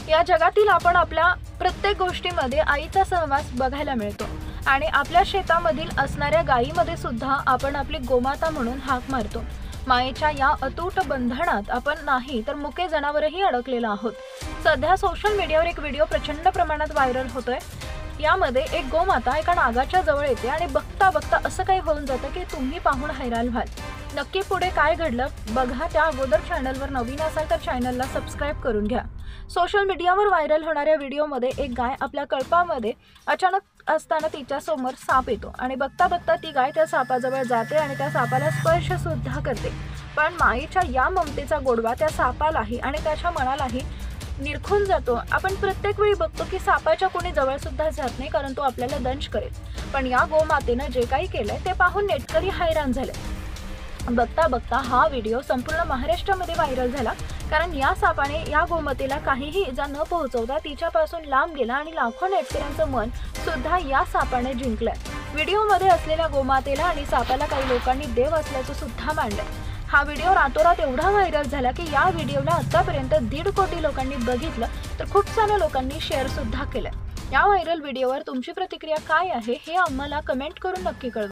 या जगातील आपण आपल्या प्रत्येक गोष्टीमध्ये आईचा सहवास बघायला मिळतो आणि आपल्या शेतामधील असणाऱ्या गायीमध्ये सुद्धा आपण आपली गोमाता म्हणून हाक मारतो। मायेच्या या अतूट बंधनात आपण नाही तर मुके जनावरही अडकलेलो आहोत। सध्या सोशल मीडियावर एक व्हिडिओ प्रचंड प्रमाणात व्हायरल होतोय। यामध्ये एक गोमाता एका नागाच्या जवळ येते आणि बघता बघता असं काही होऊन जातं की तुम्ही पाहून हैराण व्हाल। नक्की पुढे काय घडलं बघा। त्या अगोदर चॅनलवर नवीन असाल तर चॅनलला सबस्क्राइब करून घ्या। सोशल मीडियावर व्हायरल होणाऱ्या व्हिडिओमध्ये एक गाय आपल्या कळपामध्ये अचानक असताना तिच्या समोर साप येतो आणि बघता बघता ती गाय त्या सापाजवळ जाते आणि त्या सापाला स्पर्श सुद्धा करते। पण माईच्या या ममतेचा गोडवा त्या सापालाही आणि त्याच्या मनालाही निरखून जातो। आपण प्रत्येक वेळी बघतो की सापाच्या कोणी जवळ सुद्धा जात नाही कारण तो आपल्याला दंश करेल। पण या गोमातेने जे काही केलंय ते पाहून नेटकरी हैराण झाले। बघता बघता हा व्हिडिओ संपूर्ण महाराष्ट्रामध्ये व्हायरल झाला कारण या सापाने या गोमातेला काहीही इजा न पोहोचवता तिच्यापासून लांब गेला आणि लाखो नेटकऱ्यांचं मन सुद्धा या सापाने जिंकलंय। व्हिडिओमध्ये असलेल्या गोमातेला आणि सापाला काही लोकांनी देव असल्याचं सुद्धा मानलंय। हा व्हिडिओ रातोरात एवढा व्हायरल झाला की या व्हिडिओला आतापर्यंत 1.5 कोटी लोकांनी बघितलं तर खूप साऱ्या लोकांनी शेअर सुद्धा केलंय। या व्हायरल व्हिडिओवर तुमची प्रतिक्रिया काय आहे हे आम्हाला कमेंट करून नक्की कळवा।